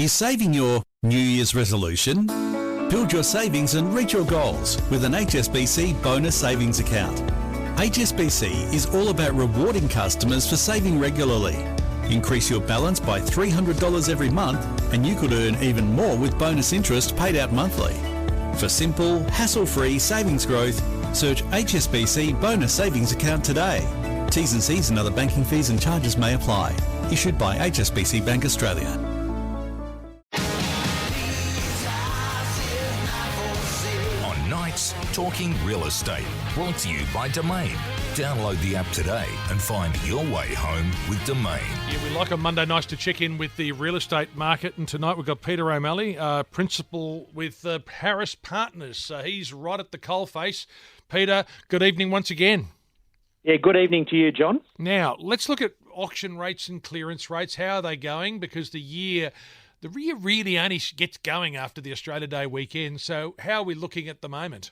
Is saving your New Year's resolution? Build your savings and reach your goals with an HSBC bonus savings account. HSBC is all about rewarding customers for saving regularly. Increase your balance by $300 every month and you could earn even more with bonus interest paid out monthly. For simple, hassle-free savings growth, search HSBC bonus savings account today. T's and C's and other banking fees and charges may apply. Issued by HSBC Bank Australia. On Nights Talking Real Estate, brought to you by Domain. Download the app today and find your way home with Domain. Yeah, we like on Monday nights to check in with the real estate market, and tonight we've got Peter O'Malley, principal with Harris Partners. He's right at the coalface. Peter, good evening once again. Yeah, good evening to you, John. Now, let's look at auction rates and clearance rates. How are they going? Because the year really only gets going after the Australia Day weekend. So how are we looking at the moment?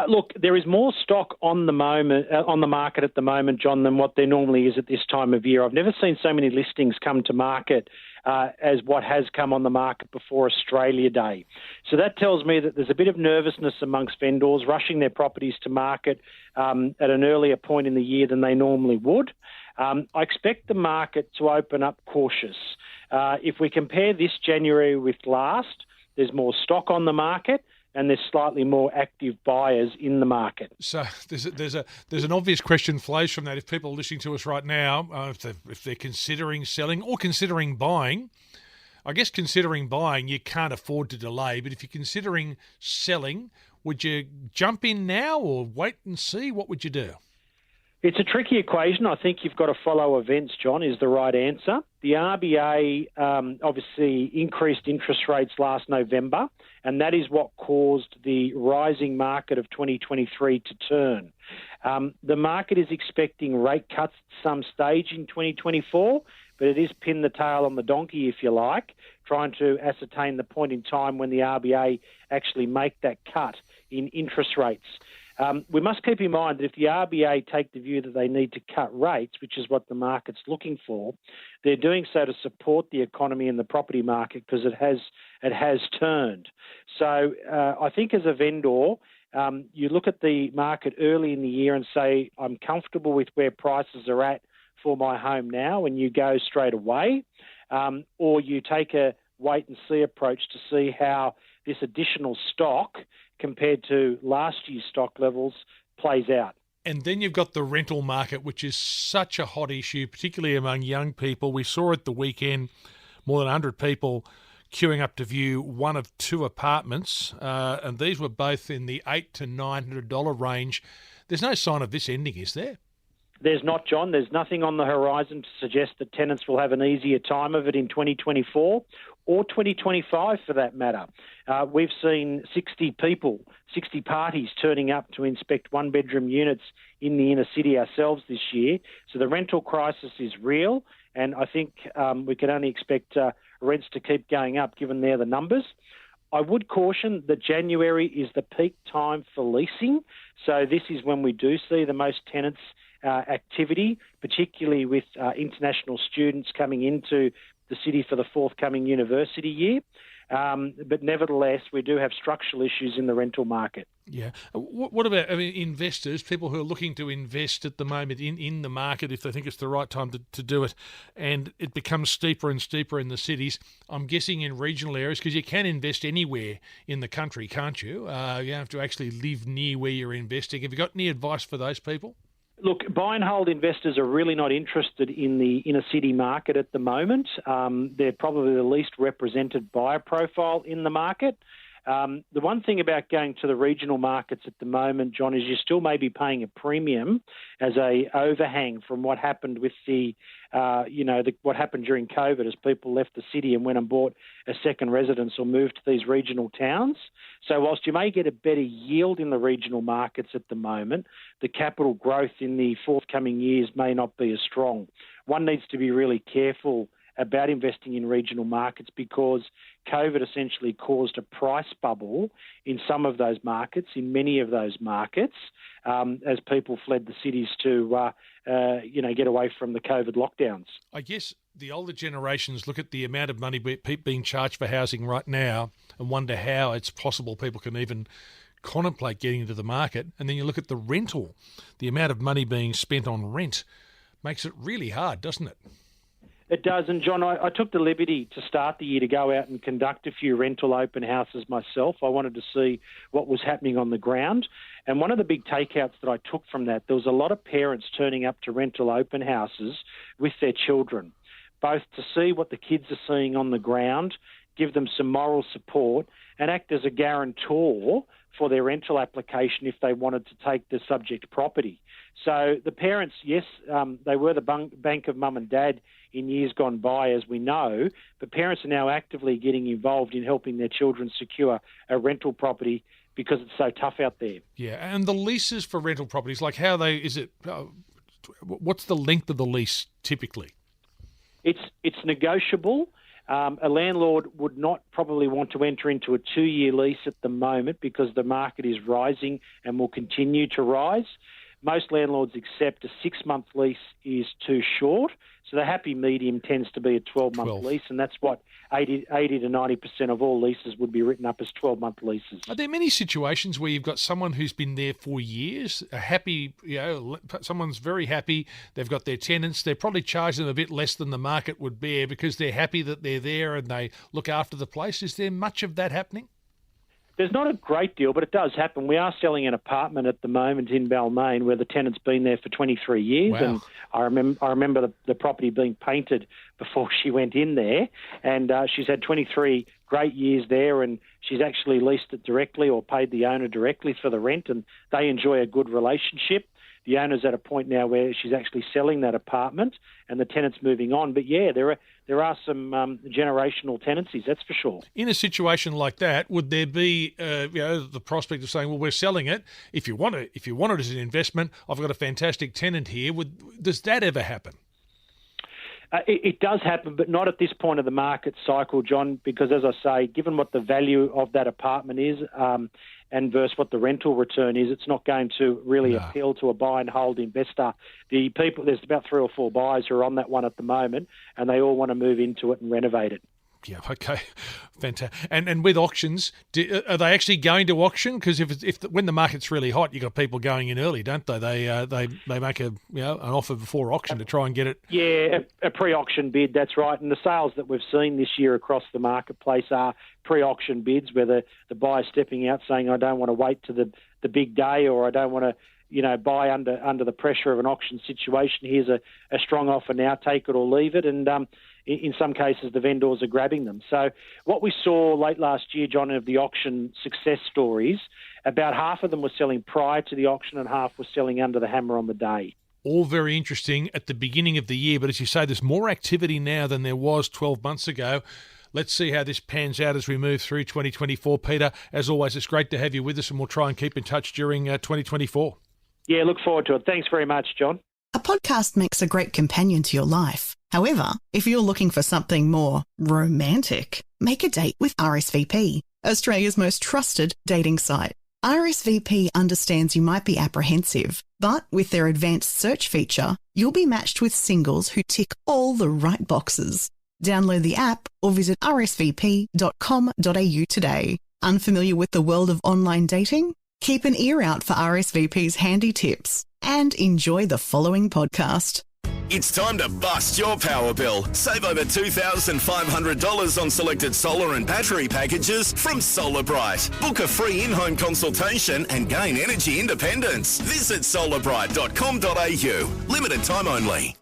Look, there is more stock on the market at the moment, John, than what there normally is at this time of year. I've never seen so many listings come to market as what has come on the market before Australia Day. So that tells me that there's a bit of nervousness amongst vendors rushing their properties to market at an earlier point in the year than they normally would. I expect the market to open up cautious. If we compare this January with last, there's more stock on the market and there's slightly more active buyers in the market. So there's an obvious question flows from that. If people are listening to us right now, if they're considering selling or considering buying, I guess considering buying, you can't afford to delay. But if you're considering selling, would you jump in now or wait and see? What would you do? It's a tricky equation. I think you've got to follow events, John, is the right answer. The RBA obviously increased interest rates last November, and that is what caused the rising market of 2023 to turn. The market is expecting rate cuts at some stage in 2024, but it is pin the tail on the donkey, if you like, trying to ascertain the point in time when the RBA actually make that cut in interest rates. We must keep in mind that if the RBA take the view that they need to cut rates, which is what the market's looking for, they're doing so to support the economy and the property market because it has turned. So I think as a vendor, you look at the market early in the year and say, I'm comfortable with where prices are at for my home now, and you go straight away, or you take a wait and see approach to see how this additional stock compared to last year's stock levels plays out. And then you've got the rental market, which is such a hot issue, particularly among young people. We saw at the weekend more than 100 people queuing up to view one of two apartments, and these were both in the $800 to $900 range. There's no sign of this ending, is there? There's not, John. There's nothing on the horizon to suggest that tenants will have an easier time of it in 2024 or 2025 for that matter. We've seen 60 parties turning up to inspect one-bedroom units in the inner city ourselves this year. So the rental crisis is real, and I think we can only expect rents to keep going up given they're the numbers. I would caution that January is the peak time for leasing. So this is when we do see the most tenants activity, particularly with international students coming into the city for the forthcoming university year. But nevertheless, we do have structural issues in the rental market. Yeah. What about investors, people who are looking to invest at the moment in the market if they think it's the right time to do it, and it becomes steeper and steeper in the cities? I'm guessing in regional areas, because you can invest anywhere in the country, can't you? You have to actually live near where you're investing. Have you got any advice for those people? Look, buy and hold investors are really not interested in the inner city market at the moment. They're probably the least represented buyer profile in the market. The one thing about going to the regional markets at the moment, John, is you still may be paying a premium as a overhang from what happened with what happened during COVID as people left the city and went and bought a second residence or moved to these regional towns. So whilst you may get a better yield in the regional markets at the moment, the capital growth in the forthcoming years may not be as strong. One needs to be really careful about investing in regional markets because COVID essentially caused a price bubble in some of those markets, in many of those markets, as people fled the cities to, get away from the COVID lockdowns. I guess the older generations look at the amount of money being charged for housing right now and wonder how it's possible people can even contemplate getting into the market. And then you look at the rental, the amount of money being spent on rent makes it really hard, doesn't it? It does. And, John, I took the liberty to start the year to go out and conduct a few rental open houses myself. I wanted to see what was happening on the ground. And one of the big takeouts that I took from that, there was a lot of parents turning up to rental open houses with their children, both to see what the kids are seeing on the ground, give them some moral support, and act as a guarantor for their rental application if they wanted to take the subject property. So the parents, yes, they were the bank of mum and dad in years gone by, as we know, but parents are now actively getting involved in helping their children secure a rental property because it's so tough out there. Yeah, and the leases for rental properties, like what's the length of the lease typically? It's negotiable. A landlord would not probably want to enter into a 2-year lease at the moment because the market is rising and will continue to rise. Most landlords accept a 6-month lease is too short, so the happy medium tends to be a 12-month lease, and that's what 80 to 90% of all leases would be written up as 12-month leases. Are there many situations where you've got someone who's been there for years, happy, someone's very happy, they've got their tenants, they're probably charging them a bit less than the market would bear because they're happy that they're there and they look after the place? Is there much of that happening? There's not a great deal, but it does happen. We are selling an apartment at the moment in Balmain where the tenant's been there for 23 years. Wow. And I remember the property being painted before she went in there, and she's had 23 great years there, and she's actually leased it directly or paid the owner directly for the rent, and they enjoy a good relationship. The owner's at a point now where she's actually selling that apartment and the tenant's moving on. But, yeah, there are some generational tenancies, that's for sure. In a situation like that, would there be the prospect of saying, well, we're selling it. If you want it as an investment, I've got a fantastic tenant here. Does that ever happen? It does happen, but not at this point of the market cycle, John, because, as I say, given what the value of that apartment is and versus what the rental return is, it's not going to really appeal to a buy and hold investor. There's about 3 or 4 buyers who are on that one at the moment, and they all want to move into it and renovate it. Yeah, okay, fantastic. And with auctions, are they actually going to auction? Because when the market's really hot, you've got people going in early, don't they? They make an offer before auction to try and get it. Yeah, a pre-auction bid, that's right. And the sales that we've seen this year across the marketplace are pre-auction bids, where the buyer's stepping out saying, I don't want to wait to the big day, or I don't want to buy under the pressure of an auction situation. Here's a strong offer now, take it or leave it. And in some cases, the vendors are grabbing them. So what we saw late last year, John, of the auction success stories, about half of them were selling prior to the auction and half were selling under the hammer on the day. All very interesting at the beginning of the year. But as you say, there's more activity now than there was 12 months ago. Let's see how this pans out as we move through 2024. Peter, as always, it's great to have you with us, and we'll try and keep in touch during 2024. Yeah, look forward to it. Thanks very much, John. A podcast makes a great companion to your life. However, if you're looking for something more romantic, make a date with RSVP, Australia's most trusted dating site. RSVP understands you might be apprehensive, but with their advanced search feature, you'll be matched with singles who tick all the right boxes. Download the app or visit rsvp.com.au today. Unfamiliar with the world of online dating? Keep an ear out for RSVP's handy tips and enjoy the following podcast. It's time to bust your power bill. Save over $2,500 on selected solar and battery packages from SolarBright. Book a free in-home consultation and gain energy independence. Visit solarbright.com.au. Limited time only.